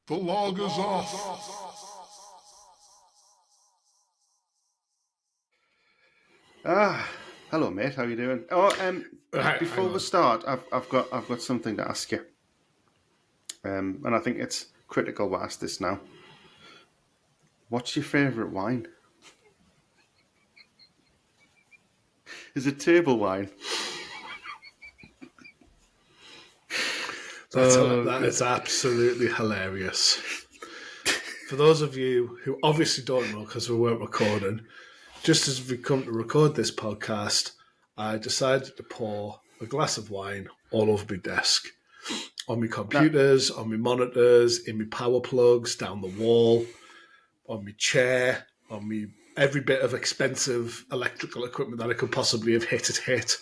The log is off. Hello, mate. How you doing? Before we start, I've got something to ask you, and I think it's critical we ask this now. What's your favourite wine? Is it table wine? That is absolutely hilarious. For those of you who obviously don't know because we weren't recording, just as we come to record this podcast, I decided to pour a glass of wine all over my desk, on my computers, on my monitors, in my power plugs, down the wall, on my chair, on me every bit of expensive electrical equipment that I could possibly have hit.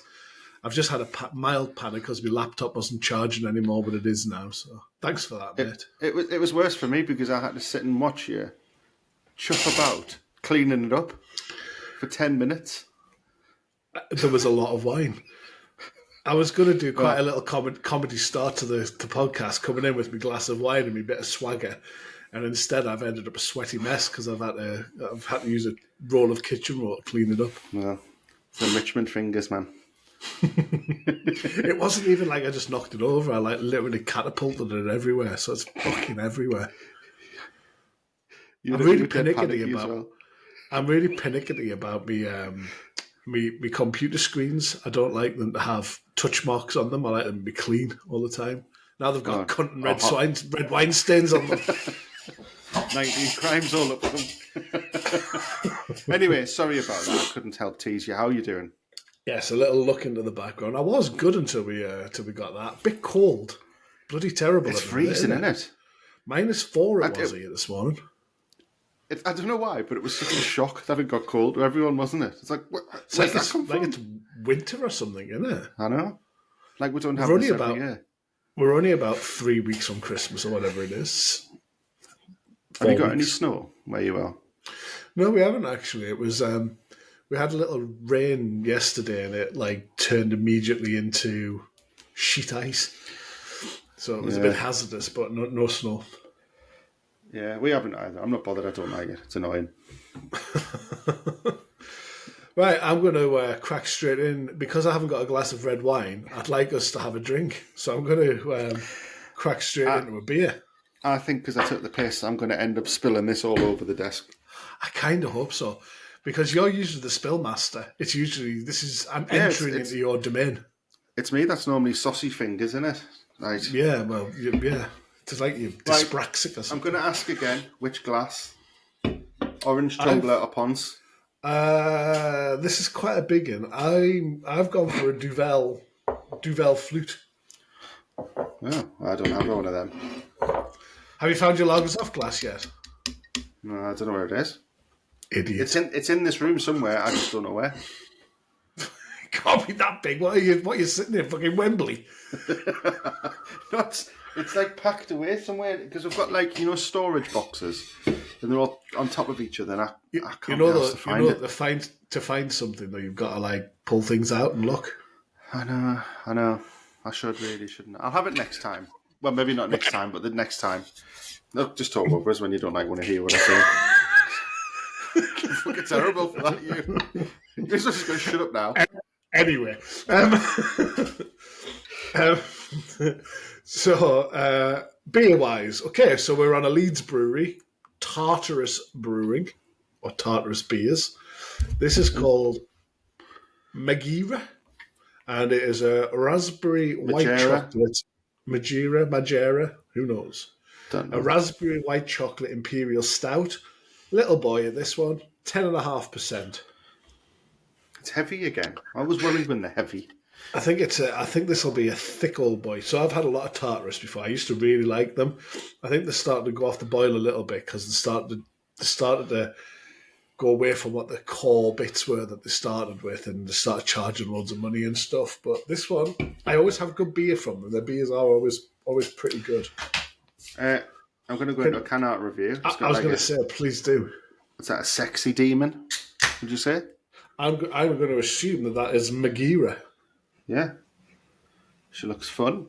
I've just had a mild panic because my laptop wasn't charging anymore, but it is now. So thanks for that, mate. It was worse for me because I had to sit and watch you chuff about cleaning it up for 10 minutes. There was a lot of wine. I was going to do quite a little comedy start to the podcast, coming in with my glass of wine and my bit of swagger, and instead I've ended up a sweaty mess because I've had to use a roll of kitchen roll to clean it up. Well, it's Richmond fingers, man. It wasn't even like I just knocked it over. I literally catapulted it everywhere, so it's fucking everywhere. I'm really pernickety about me computer screens. I don't like them to have touch marks on them. I like them to be clean all the time. Now they've got cunt and red wine stains on them. 19 crimes all up with them. Anyway, sorry about that. I couldn't help tease you. How are you doing? Yes, a little look into the background. I was good until we got that. A bit cold. Bloody terrible. It's freezing, isn't it? -4 it was here this morning. I don't know why, but it was such a shock that it got cold to everyone, wasn't it? It's like, it's winter or something, isn't it? I know. Like we don't have this every year. We're only about 3 weeks from Christmas or whatever it is. Have you got any snow where you are? No, we haven't actually. It was we had a little rain yesterday, and it turned immediately into sheet ice. So it was a bit hazardous, but no snow. Yeah, we haven't either. I'm not bothered. I don't like it. It's annoying. Right, I'm going to crack straight in. Because I haven't got a glass of red wine, I'd like us to have a drink. So I'm going to crack straight into a beer. I think because I took the piss, I'm going to end up spilling this all over the desk. I kind of hope so. Because you're usually the spill master. It's usually, I'm entering into your domain. It's me that's normally saucy fingers, isn't it? Right. Yeah, well, yeah. It's like you're dyspraxic or something. I'm going to ask again, which glass? Orange tumbler or Ponce? This is quite a big one. I've gone for a Duvel flute. Oh, I don't have one of them. Have you found your lagers off glass yet? No, I don't know where it is. Idiot. It's in this room somewhere. I just don't know where. It can't be that big. What are you sitting in fucking Wembley? No, it's like packed away somewhere because we've got storage boxes and they're all on top of each other. And I can't be able to find it. To find something though, you've got to pull things out and look. I know. I shouldn't. I'll have it next time. Well, maybe not next time, but the next time. Look, just talk over us when you don't want to hear what I say. You're fucking terrible for that, you. You're just going to shut up now. Anyway. So, beer-wise, okay, so we're on a Leeds brewery, Tartarus Brewing, or Tartarus Beers. This is called Magira, and it is a raspberry white chocolate. Magira, who knows? Don't know. A raspberry white chocolate imperial stout. Little boy in this one, 10.5%. It's heavy again. I was worried when they're heavy. I think this will be a thick old boy. So I've had a lot of Tartarus before. I used to really like them. I think they're starting to go off the boil a little bit because they started to go away from what the core bits were that they started with, and they started charging loads of money and stuff. But this one, I always have good beer from them. Their beers are always pretty good. I'm going to go into a can art review. I was going to say, please do. Is that a sexy demon? Would you say? I'm going to assume that is Magira. Yeah. She looks fun.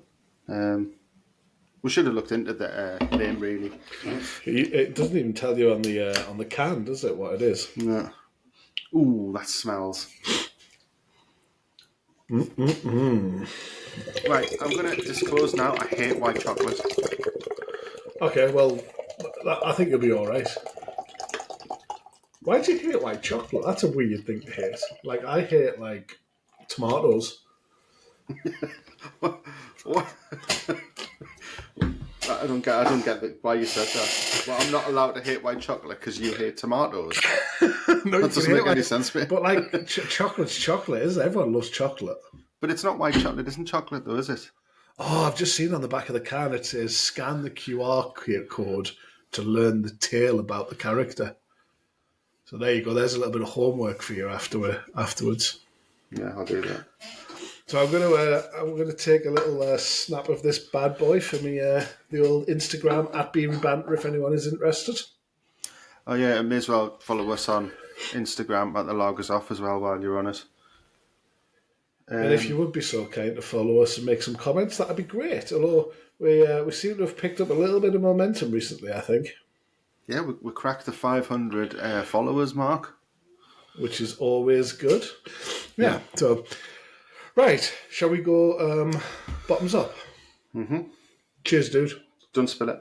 We should have looked into the name, really. It doesn't even tell you on the can, does it, what it is? No. Ooh, that smells. Right, I'm going to disclose now, I hate white chocolate. Okay, well, I think you'll be all right. Why do you hate white chocolate? That's a weird thing to hate. Like, I hate, like, tomatoes. What? I don't get why you said that. Well, I'm not allowed to hate white chocolate because you hate tomatoes. No, That doesn't make any sense, mate. But, like, chocolate's chocolate, isn't it? Everyone loves chocolate. But it's not white chocolate. It isn't chocolate, though, is it? Oh, I've just seen on the back of the can, it says, scan the QR code to learn the tale about the character. So there you go. There's a little bit of homework for you afterwards. Yeah, I'll do that. So I'm gonna take a little snap of this bad boy for me, the old Instagram at Beery Banter if anyone is interested. Oh yeah, and may as well follow us on Instagram at the Loggers Off as well while you're on it. And if you would be so kind to follow us and make some comments, that'd be great. Although we seem to have picked up a little bit of momentum recently, I think. Yeah, we cracked the 500 followers mark, which is always good. Yeah. So, right, shall we go bottoms up? Mm-hmm. Cheers, dude. Don't spill it.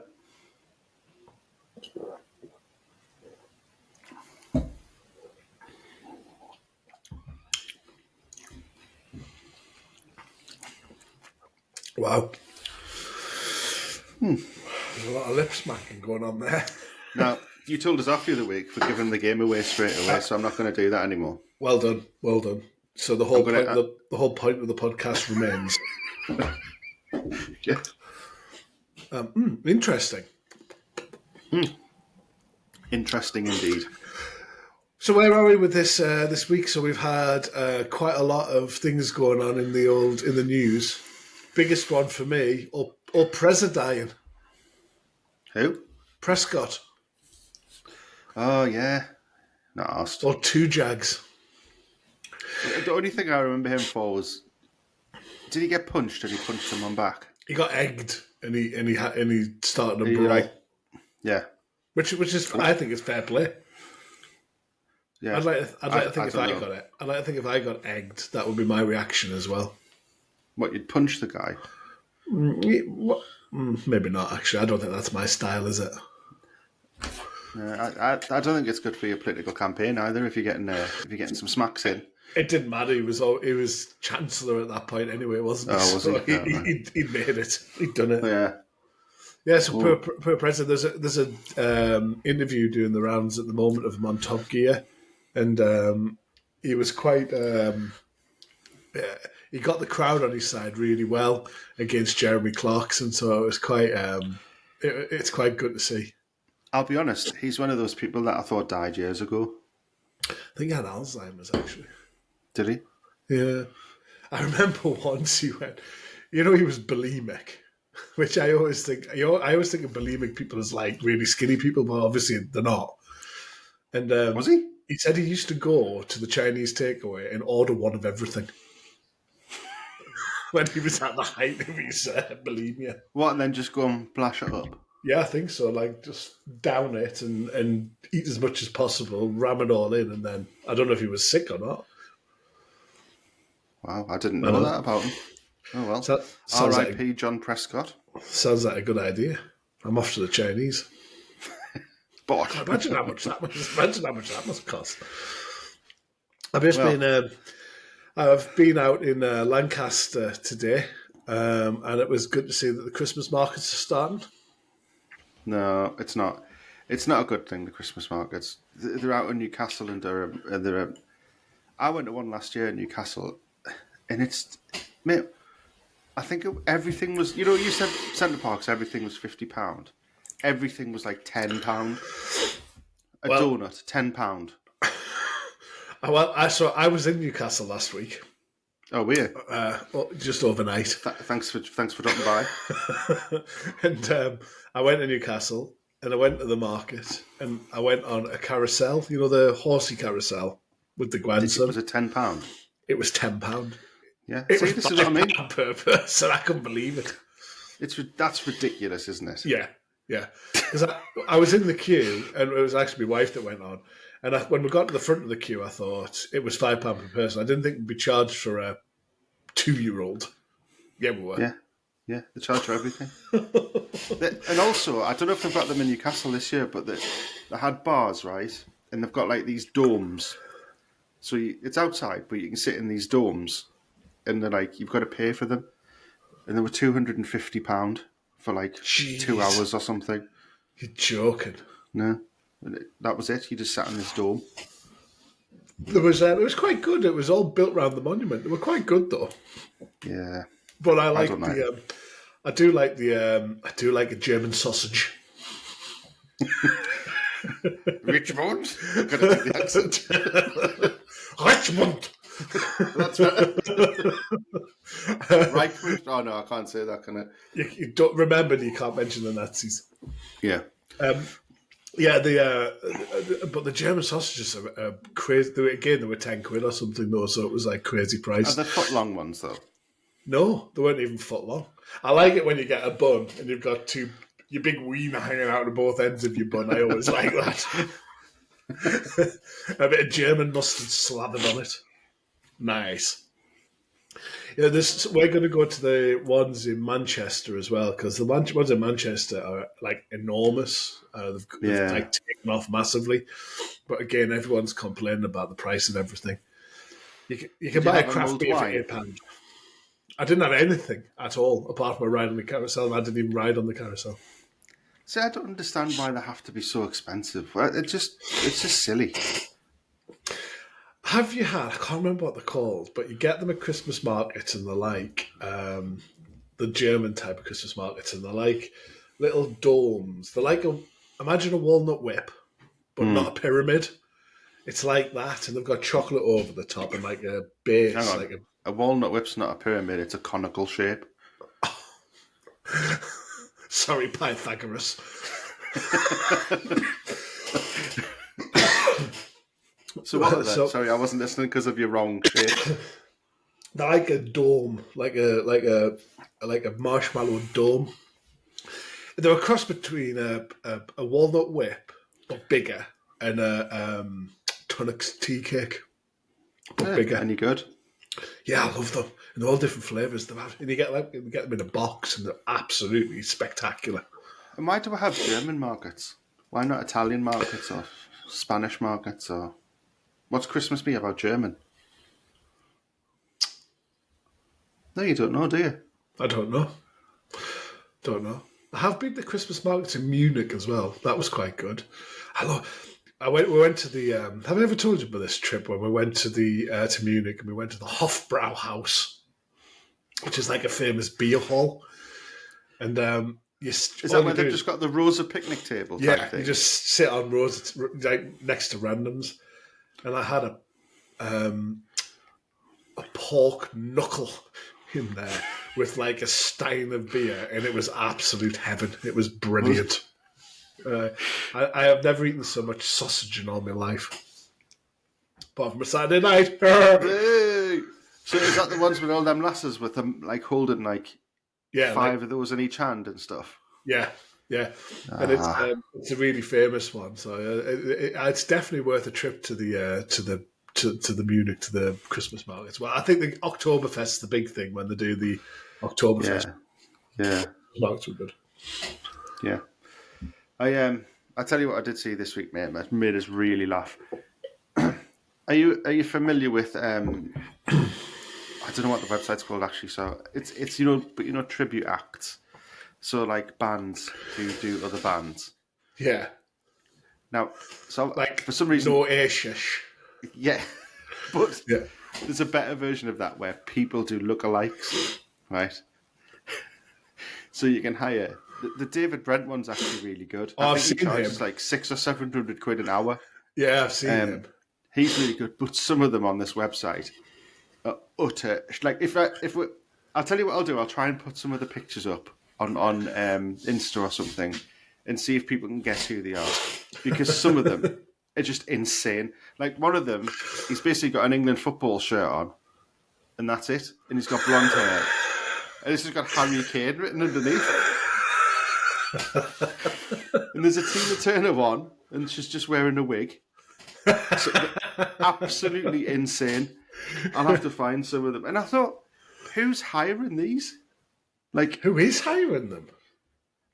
Wow. There's a lot of lip smacking going on there. Now, you told us off the other week for giving the game away straight away, so I'm not going to do that anymore. Well done. So the whole point of the podcast remains. Yeah. Interesting. Interesting indeed. So where are we with this week? So we've had quite a lot of things going on in the news. Biggest one for me, or President. Who? Prescott. Oh yeah, not asked. Or two Jags. The only thing I remember him for was, did he get punched? Did he punch someone back? He got egged, and he started a brawl. Right. Yeah. Which is, I think, is fair play. Yeah. I'd like to think if I got egged, that would be my reaction as well. What, you'd punch the guy? Maybe not. Actually, I don't think that's my style, is it? I don't think it's good for your political campaign either. If you're getting some smacks in. It didn't matter. He was Chancellor at that point anyway, wasn't he? Oh, was he? So he'd made it. He'd done it. Yeah. Yeah. So per president, there's a interview doing the rounds at the moment of him on Top Gear, and he was quite. He got the crowd on his side really well against Jeremy Clarkson, so it was quite. It's quite good to see. I'll be honest. He's one of those people that I thought died years ago. I think he had Alzheimer's actually. Did he? Yeah. I remember once he went, he was bulimic, which I always think of bulimic people as like really skinny people, but obviously they're not. And was he? He said he used to go to the Chinese takeaway and order one of everything when he was at the height of his bulimia. What, and then just go and plash it up? Yeah, I think so. Like, just down it and eat as much as possible, ram it all in, and then I don't know if he was sick or not. Wow, I didn't know that about him. Oh well. R.I.P. John Prescott. Sounds like a good idea. I'm off to the Chinese. But Imagine how much that must cost. I've been out in Lancaster today, and it was good to see that the Christmas markets are starting. No, it's not. It's not a good thing, the Christmas markets. They're out in Newcastle and Durham. I went to one last year in Newcastle, and mate, I think everything was, you said Centre Parks, everything was £50. Everything was like £10. Donut, £10. Well, I was in Newcastle last week. Oh, were you? Just overnight. Thanks for dropping by. And I went to Newcastle, and I went to the market, and I went on a carousel. The horsey carousel with the grandson. Was it £10? It was £10. Yeah. It See, was this is what I mean. On purpose, and I couldn't believe it. That's ridiculous, isn't it? Yeah, yeah. Because I was in the queue, and it was actually my wife that went on. And when we got to the front of the queue, I thought it was £5 per person. I didn't think we'd be charged for a 2-year-old. Yeah, we were. Yeah, they charge for everything. And also, I don't know if they've got them in Newcastle this year, but they had bars, right? And they've got like these domes. So it's outside, but you can sit in these domes, and they're like, you've got to pay for them. And they were £250 for like Jeez. 2 hours or something. You're joking. No, that was it. You just sat in this dome. It was quite good. It was all built around the monument. They were quite good though. Yeah, but I do like a German sausage. Richmond. I'm gonna take the accent. Richmond. That's right. Reichmund. Oh no, I can't say that. Can I? You don't remember. You can't mention the Nazis. Yeah. Yeah, but the German sausages are crazy. They were £10 or something though, so it was like crazy price. Are they foot long ones though? No, they weren't even foot long. I like it when you get a bun and you've got your big wiener hanging out of both ends of your bun. I always like that. A bit of German mustard slathered on it. Nice. Yeah, we're going to go to the ones in Manchester as well, because the ones in Manchester are like enormous. They've like taken off massively, but again, everyone's complaining about the price of everything. You can buy a craft beer for £8. I didn't have anything at all apart from a ride on the carousel, and I didn't even ride on the carousel. See, I don't understand why they have to be so expensive. It's just silly. Have you had? I can't remember what they're called, but you get them at Christmas markets, and they're like the German type of Christmas markets, and they're like little domes. They're like imagine a walnut whip, but not a pyramid. It's like that, and they've got chocolate over the top and like a base. Hang on. Like a walnut whip's not a pyramid; it's a conical shape. Sorry, Pythagoras. So what are they? Sorry, I wasn't listening because of your wrong shape. They're like a dome, like a marshmallow dome. They're a cross between a walnut whip, but bigger, and a Tunnocks tea cake, but bigger. Any good? Yeah, I love them. And they're all different flavours. And you get them in a box, and they're absolutely spectacular. And why do I have German markets? Why not Italian markets or Spanish markets? Or what's Christmas be about German? No, you don't know, do you? I don't know. I have been to Christmas markets in Munich as well. That was quite good. We went to the. Have I ever told you about this trip when we went to to Munich, and we went to the Hofbrauhaus, which is like a famous beer hall, and is that where they've just got the rows of picnic tables? Yeah, you just sit on rows like next to randoms, and I had a pork knuckle in there with like a stein of beer, and it was absolute heaven. It was brilliant. I have never eaten so much sausage in all my life. Apart from a Saturday night. Hey! So is that the ones with all them lasses with them like holding like 5 of those in each hand and stuff? Yeah. And it's a really famous one. So it's definitely worth a trip to the Munich, to the Christmas markets. Well, I think the Oktoberfest is the big thing when they do the Oktoberfest. Yeah. Markets were good. Yeah. I tell you what I did see this week, mate. That made us really laugh. Are you familiar with? I don't know what the website's called actually. So it's tribute acts. So like bands who do other bands. Yeah. Now, so like for some reason, no Ashish. Yeah, but there's a better version of that where people do lookalikes, right? So you can hire. The David Brent one's actually really good. I think he charges like £600 or £700 an hour. Yeah, I've seen him. He's really good, but some of them on this website are utter. Like I'll tell you what I'll do. I'll try and put some of the pictures up on Insta or something, and see if people can guess who they are, because some of them are just insane. Like one of them, he's basically got an England football shirt on, and that's it, and he's got blonde hair. And it's just got Harry Kane written underneath. And there's a Tina Turner one, and she's just wearing a wig. So, absolutely insane. I'll have to find some of them. And I thought, who's hiring these? Like, Who is hiring them?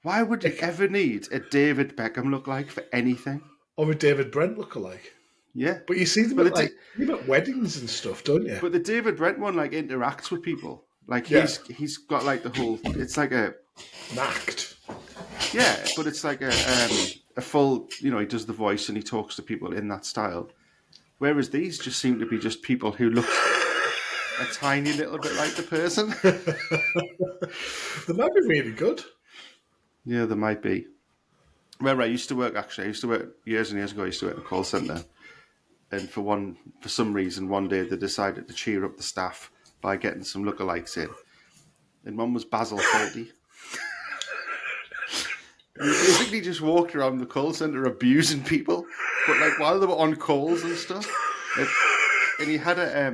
why would you ever need a David Beckham lookalike for anything? Or a David Brent lookalike? Yeah. But you see them Well, at weddings and stuff, don't you? But the David Brent one, like, interacts with people. Like, Yeah. he's got, like, the whole... It's like a... An act. Yeah, but it's like a full... You know, he does the voice and he talks to people in that style. Whereas these just seem to be just people who look a tiny little bit like the person. They might be really good. Yeah, there might be. Where I used to work, actually, I used to work years and years ago. I used to work in a call centre, and for some reason, one day they decided to cheer up the staff by getting some lookalikes in, and one was Basil Fawlty. He basically just walked around the call centre abusing people, but like while they were on calls and stuff. And he had a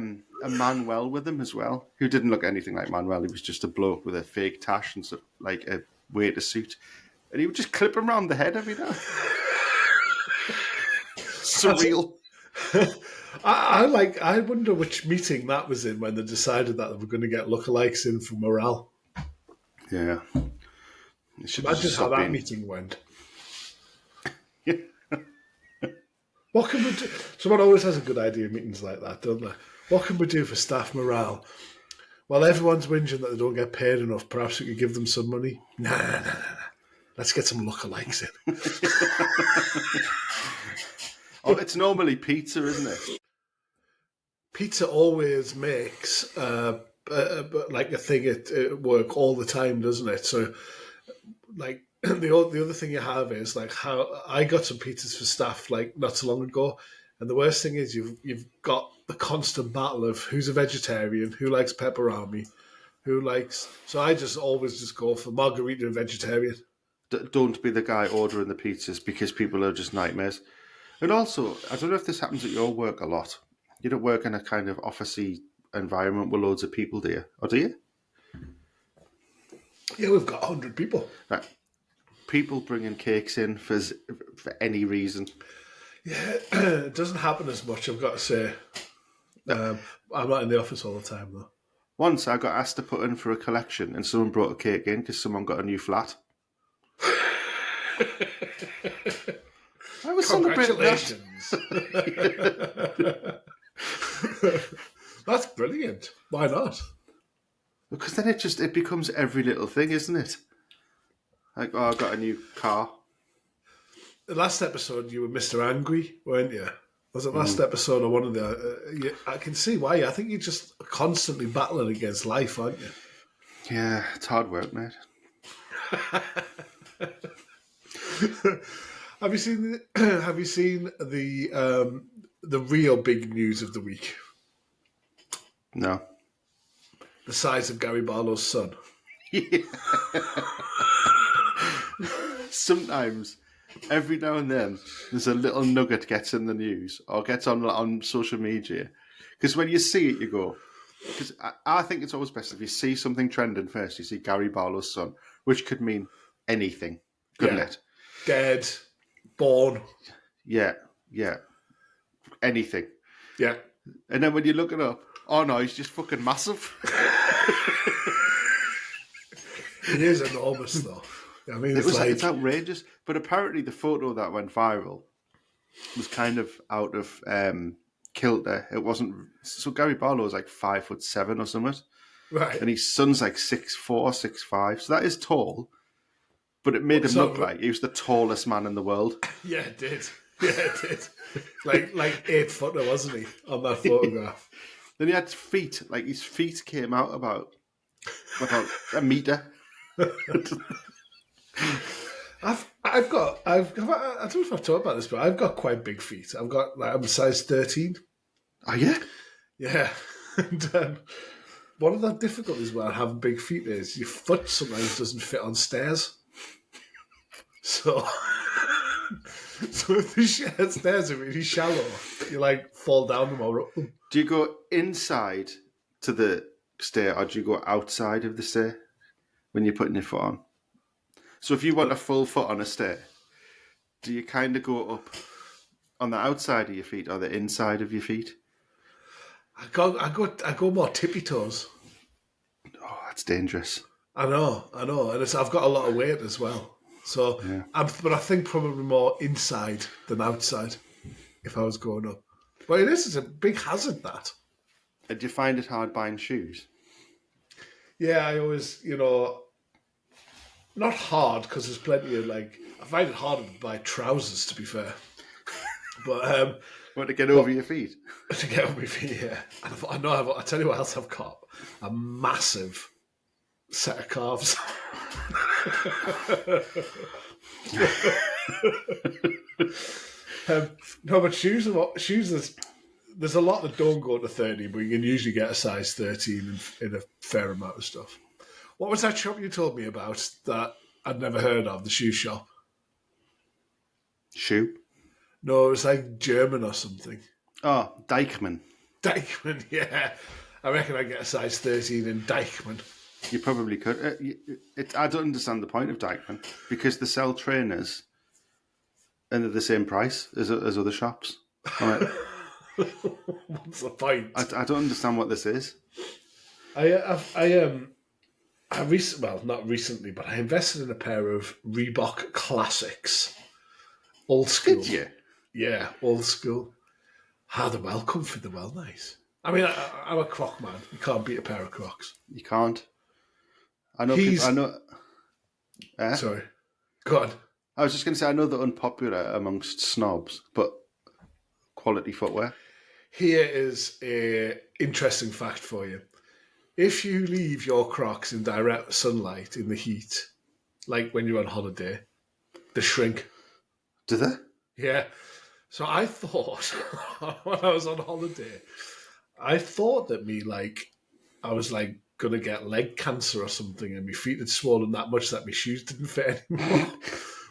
Manuel with him as well, who didn't look anything like Manuel. He was just a bloke with a fake tash and stuff, like a waiter suit. And he would just clip him around the head every now. Surreal. I wonder which meeting that was in when they decided that they were going to get lookalikes in for morale. Yeah. Imagine how that meeting went. Yeah. What can we do? Someone always has a good idea in meetings like that, don't they? What can we do for staff morale? Well, everyone's whinging that they don't get paid enough. Perhaps we could give them some money. Nah. Let's get some lookalikes in. Oh, it's normally pizza, isn't it? Pizza always makes like a thing at work all the time, doesn't it? So, like the other thing you have is like how I got some pizzas for staff like not so long ago, and the worst thing is you've got the constant battle of who's a vegetarian, who likes pepperoni, who likes. So I just always just go for margarita and vegetarian. Don't be the guy ordering the pizzas because people are just nightmares. And also, I don't know if this happens at your work a lot. You don't work in a kind of officey environment with loads of people, do you? Or do you? Yeah, we've got 100 people. Right. People bringing cakes in for any reason. Yeah, it doesn't happen as much, I've got to say. I'm not in the office all the time, though. Once I got asked to put in for a collection and someone brought a cake in because someone got a new flat. I was celebrating that. That's brilliant. Why not? Because then it becomes every little thing, isn't it? Like, oh, I got a new car. The last episode, you were Mr. Angry, weren't you? Was it last episode or one of the... I can see why. I think you're just constantly battling against life, aren't you? Yeah, it's hard work, mate. Have you seen the real big news of the week? No. The size of Gary Barlow's son. Yeah. Sometimes, every now and then, there's a little nugget gets in the news or gets on social media. Because when you see it, you go... Because I think it's always best if you see something trending first. You see Gary Barlow's son, which could mean anything, couldn't it? Dead, born. Yeah. Anything. Yeah. And then when you look it up, oh no, he's just fucking massive. It is enormous, though. I mean, It's outrageous. But apparently the photo that went viral was kind of out of kilter. It wasn't... So Gary Barlow was like 5'7" or something. Right. And his son's like 6'4", 6'5". So that is tall. But it made him look like he was the tallest man in the world. Yeah, it did. like 8 footer, wasn't he, on that photograph? Then he had feet. Like his feet came out about a metre. I don't know if I've talked about this, but I've got quite big feet. I'm size 13. Oh yeah? Yeah. And one of the difficulties about having big feet is your foot sometimes doesn't fit on stairs. So if the stairs are really shallow, you like fall down them or up them. Do you go inside to the stair, or do you go outside of the stair when you're putting your foot on? So if you want a full foot on a stair, do you kind of go up on the outside of your feet or the inside of your feet? I go more tippy toes. Oh, that's dangerous. I know, and I've got a lot of weight as well. So, Yeah. but I think probably more inside than outside if I was going up. But it's a big hazard, that. And do you find it hard buying shoes? Yeah, I always, not hard because there's plenty of I find it harder to buy trousers, to be fair. But Want to get over your feet? to get on my feet, yeah. And I tell you what else I've got: a massive set of calves. No, but shoes. There's a lot that don't go to 30, but you can usually get a size 13 in a fair amount of stuff. What was that shop you told me about that I'd never heard of? The shoe shop? Shoe? No, it was like German or something. Oh, Deichmann. Deichmann, yeah. I reckon I'd get a size 13 in Deichmann. You probably could. I don't understand the point of Deichmann because they sell trainers and they're the same price as other shops. Right. What's the point? I don't understand what this is. Not recently, but I invested in a pair of Reebok Classics. Old school. Did you? Yeah, old school. They're well comfy, they're well nice. I mean, I'm a Croc man. You can't beat a pair of Crocs. You can't. I know people. I know. Sorry. Go on. I was just going to say, I know they're unpopular amongst snobs, but quality footwear. Here is a interesting fact for you. If you leave your Crocs in direct sunlight in the heat, like when you're on holiday, they shrink. Do they? Yeah. So I thought, when I was on holiday, I thought that I was going to get leg cancer or something and my feet had swollen that much that my shoes didn't fit anymore.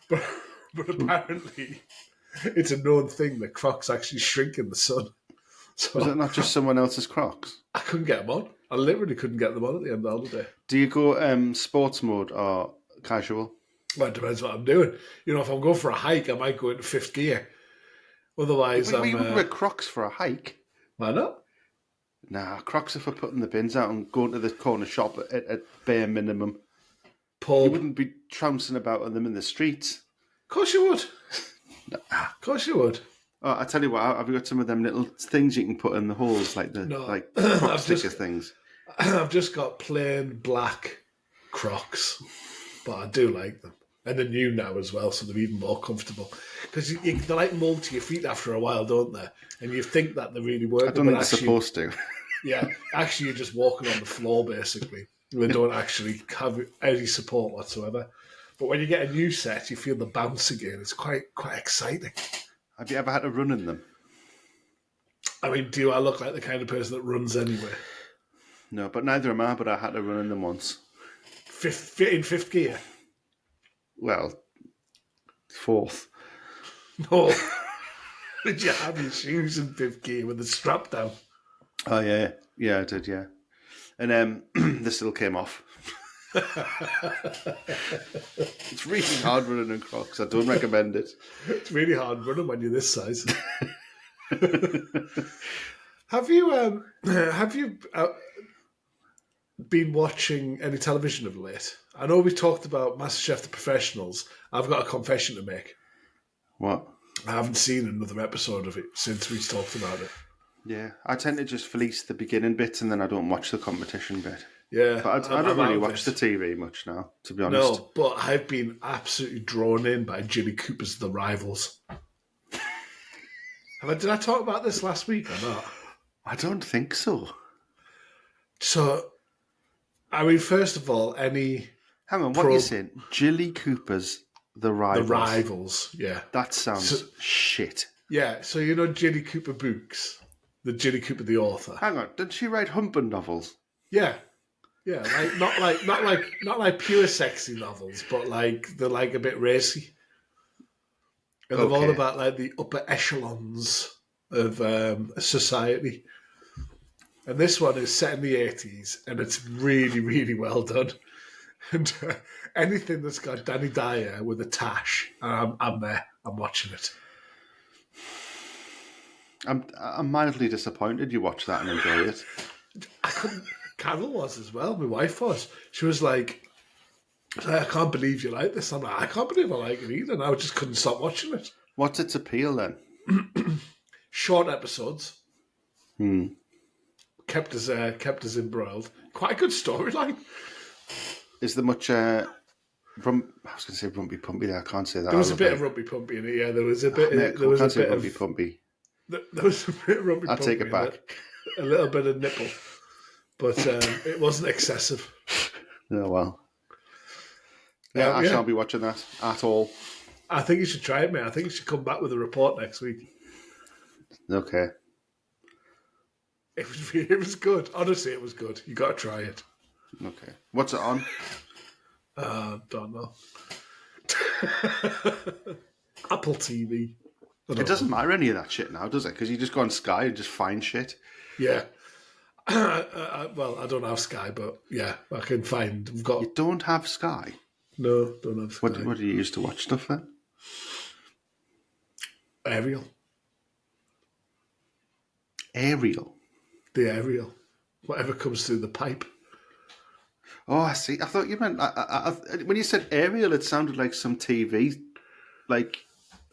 but apparently it's a known thing that Crocs actually shrink in the sun. So Was it not just someone else's Crocs? I couldn't get them on. I literally couldn't get them on at the end of the holiday. Do you go sports mode or casual? Well, it depends what I'm doing. If I'm going for a hike, I might go into fifth gear. Otherwise, You wouldn't wear Crocs for a hike. Why not? Nah, Crocs are for putting the bins out and going to the corner shop at bare minimum. Paul, You wouldn't be trouncing about on them in the streets. Of course you would. Of course you would. Oh, I tell you what, I've got some of them little things you can put in the holes, like the Croc sticker things. I've just got plain black Crocs, but I do like them. And they're new now as well, so they're even more comfortable. Because they're like mold to your feet after a while, don't they? And you think that they really work. I don't think they're supposed to. Yeah, actually you're just walking on the floor, basically. They don't actually have any support whatsoever. But when you get a new set, you feel the bounce again. It's quite exciting. Have you ever had to run in them? I mean, do I look like the kind of person that runs anyway? No, but neither am I, but I had to run in them once. In fifth gear? Well, fourth. No. Did you have your shoes in fifth gear with the strap down? Oh, yeah. Yeah, I did, yeah. And they still came off. It's really hard running in Crocs. I don't recommend it. It's really hard running when you're this size. Have you been watching any television of late? I know we talked about MasterChef The Professionals. I've got a confession to make. What? I haven't seen another episode of it since we talked about it. Yeah, I tend to just fleece the beginning bits and then I don't watch the competition bit. Yeah, but I don't really watch the TV much now, to be honest. No, but I've been absolutely drawn in by Jimmy Cooper's The Rivals. Did I talk about this last week or not? I don't think so. So, I mean, first of all, Hang on, what are you saying? Jilly Cooper's The Rivals? The Rivals, yeah. That sounds shit. Yeah, so you know Jilly Cooper books? The Jilly Cooper, the author. Hang on, did she write humping novels? Yeah. Yeah, not like pure sexy novels, but they're a bit racy. And they're all about the upper echelons of society. And this one is set in the 80s, and it's really, really well done. And anything that's got Danny Dyer with a tash, I'm there. I'm watching it. I'm mildly disappointed you watched that and enjoyed it. I couldn't. Carol was as well. My wife was. She was like, I can't believe you like this. I'm like, I can't believe I like it either. And I just couldn't stop watching it. What's its appeal then? Short episodes. Kept us embroiled. Quite a good storyline. Is there much? I was going to say rumpy pumpy there. I can't say that. There was a bit of rumpy pumpy in it. Yeah, there was a bit. There was a bit of rumpy pumpy. There was a bit of rumpy. I'll take it back. A little bit of nipple, but it wasn't excessive. Oh well. Yeah, I shan't be watching that at all. I think you should try it, mate. I think you should come back with a report next week. Okay. It was good. Honestly, it was good. You got to try it. Okay. What's it on? Don't know. Apple TV. It doesn't matter any of that shit now, does it? Because you just go on Sky and just find shit. Yeah. Well, I don't have Sky, but yeah, I can find. You don't have Sky? No, don't have Sky. What do you use to watch stuff then? Ariel. Ariel? The Ariel. Whatever comes through the pipe. Oh, I see. I thought you meant... when you said Ariel, it sounded like some TV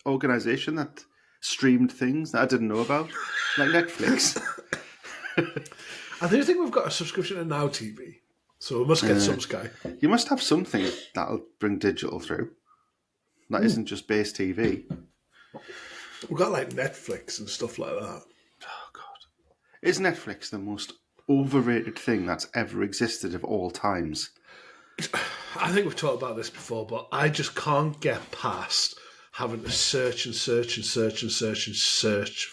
organisation that streamed things that I didn't know about. Like Netflix. I do think we've got a subscription to Now TV. So we must get some Sky. You must have something that'll bring digital through. That isn't just base TV. We've got like Netflix and stuff like that. Oh, God. Is Netflix the most overrated thing that's ever existed of all times? I think we've talked about this before, but I just can't get past having to search for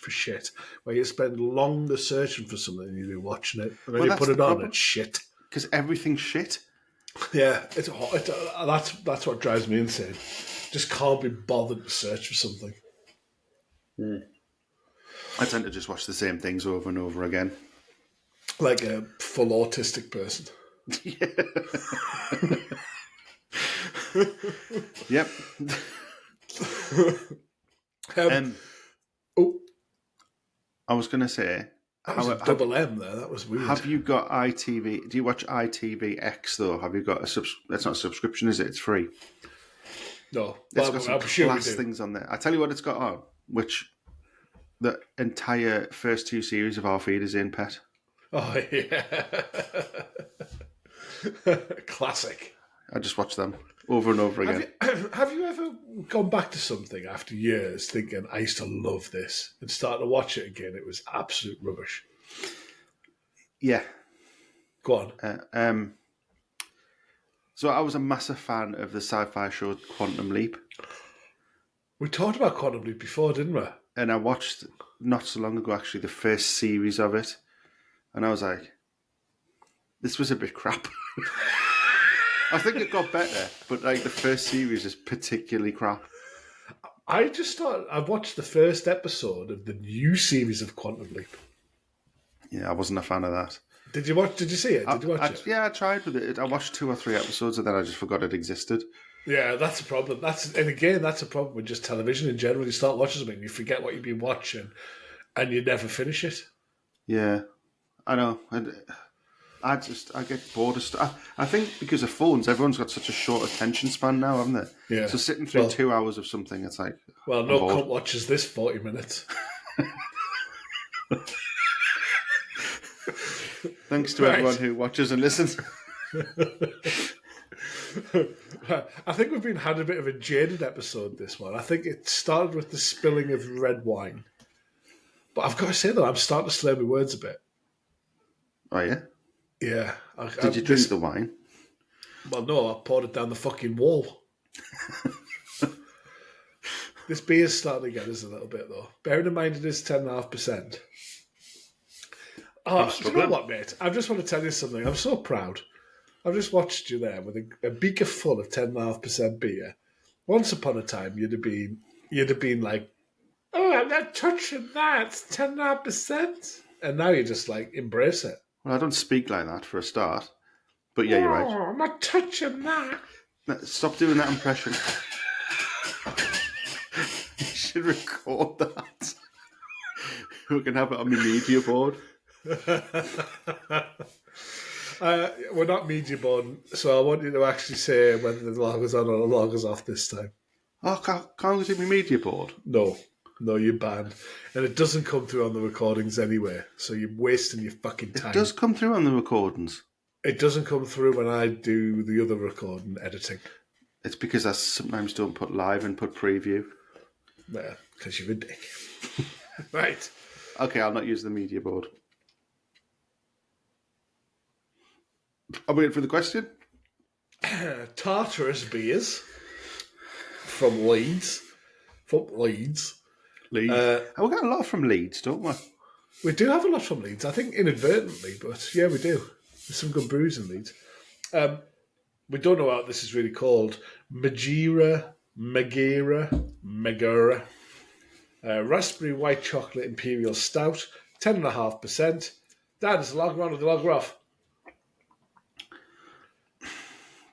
shit. Where you spend longer searching for something than you do watching it. And then you put it on, it's shit. Because everything's shit. Yeah, that's what drives me insane. Just can't be bothered to search for something. I tend to just watch the same things over and over again. Like a full autistic person. Yep. I was going to say... That was a double M there. That was weird. Have you got ITV? Do you watch ITVX though? Have you got that's not a subscription, is it? It's free. No. It's got some class things on there. I tell you what it's got on, which the entire first two series of Our Feed is in, Pet. Oh, yeah. Classic. I just watch them over and over again. Have you ever gone back to something after years thinking, I used to love this, and started to watch it again? It was absolute rubbish. Yeah. Go on. So I was a massive fan of the sci-fi show Quantum Leap. We talked about Quantum Leap before, didn't we? And I watched, not so long ago actually, the first series of it. And I was like, this was a bit crap. I think it got better, but like the first series is particularly crap. I watched the first episode of the new series of Quantum Leap. Yeah, I wasn't a fan of that. Did you see it? Did you watch it? Yeah, I tried with it. I watched 2 or 3 episodes and then I just forgot it existed. Yeah, that's a problem. That's a problem with just television in general. You start watching something, you forget what you've been watching, and you never finish it. Yeah, I know. And I get bored of stuff. I think because of phones, everyone's got such a short attention span now, haven't they? Yeah. So sitting through 2 hours of something, it's like... Well, no cunt watches this 40 minutes. Thanks to everyone who watches and listens. I think we've had a bit of a jaded episode, this one. I think it started with the spilling of red wine. But I've got to say, though, I'm starting to slur my words a bit. Oh, yeah? Yeah. Did you drink the wine? Well, no, I poured it down the fucking wall. This beer's starting to get us a little bit, though. Bearing in mind it is 10.5%. Oh, do you know what, mate? I just want to tell you something. I'm so proud. I've just watched you there with a beaker full of 10.5% beer. Once upon a time, you'd have been like, oh, I'm not touching that. It's 10.5%. And now you just like embrace it. Well, I don't speak like that for a start. But yeah, you're right. I'm not touching that. Stop doing that impression. You should record that. We can have it on my media board. We're not media born, so I want you to actually say whether the logo's on or the logo's off this time. Oh, can't we do my media board? No, you're banned. And it doesn't come through on the recordings anyway, so you're wasting your fucking time. It does come through on the recordings. It doesn't come through when I do the other recording editing. It's because I sometimes don't put live and put preview. Yeah, because you're a dick. Right. Okay, I'll not use the media board. I'm waiting for the question. Tartarus beers from Leeds. Leeds. We got a lot from Leeds, don't we? We do have a lot from Leeds. I think inadvertently, but yeah, we do. There's some good brews in Leeds. We don't know what this is really called. Magera. Raspberry white chocolate imperial stout, 10.5%. Dan, is the lager on or the lager off?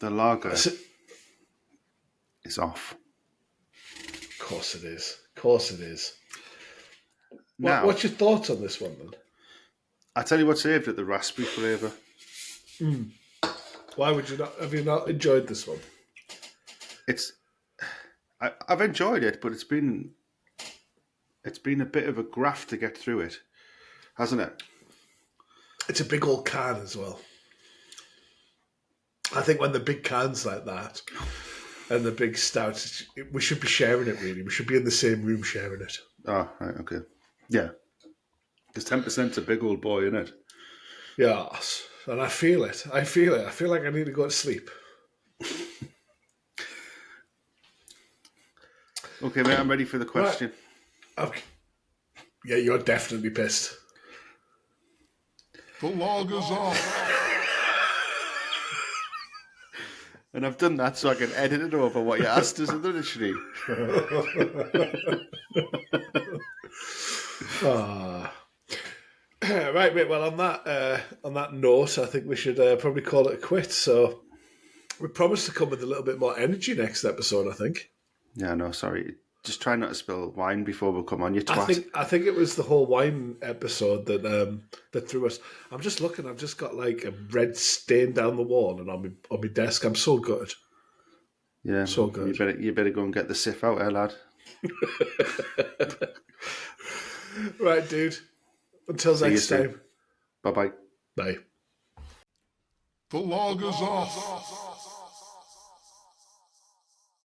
The lager is off. Of course it is. Now, What's your thoughts on this one then? I tell you what saved it, the raspberry flavour. Why would you not? Have you not enjoyed this one? I've enjoyed it, but it's been a bit of a graft to get through it, hasn't it? It's a big old can as well. I think when the big cans like that and the big stouts, we should be sharing it really. We should be in the same room sharing it. Oh, right, okay. Yeah. Because 10%'s a big old boy, isn't it? Yes. And I feel it. I feel like I need to go to sleep. Okay, mate, I'm ready for the question. Right. Okay. Yeah, you're definitely pissed. The lager's off. And I've done that so I can edit it over what you asked us initially. Right, mate. Well, on that note, I think we should probably call it a quit. So we promised to come with a little bit more energy next episode, I think. Yeah, no, sorry. Just try not to spill wine before we come on, you twat. I think it was the whole wine episode that threw us. I'm just looking. I've just got like a red stain down the wall and on my desk. I'm so good. Yeah, so good. You better go and get the sif out, lad. Right, dude. Until next time. Bye-bye. Bye. The lager's off.